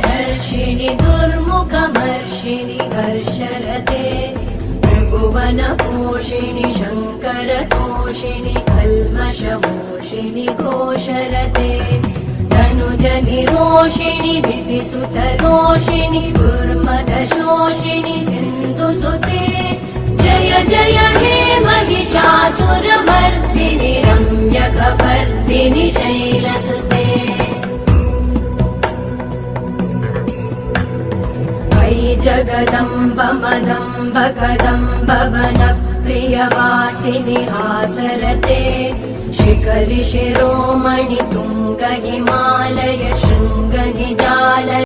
धर्षिणि दुर्मुखमर्षिणि हर्षरते त्रिभुवनपोषिणि शङ्करतोषिणि कल्मषमोषिणि घोषरते तनुजनिरोषिणि दितिसुतरोषिणि दुर्मदशोषिणि सिन्धुसुते जय जय हे महिषासुरमर्दिनि रम्यकपर्दिनि शैलसुते वै जगदम्ब मदम्ब कदम्ब वनप्रियवासिनि हासरते शिखरि शिरोमणि तुङ्ग हिमालय शृङ्ग निजाल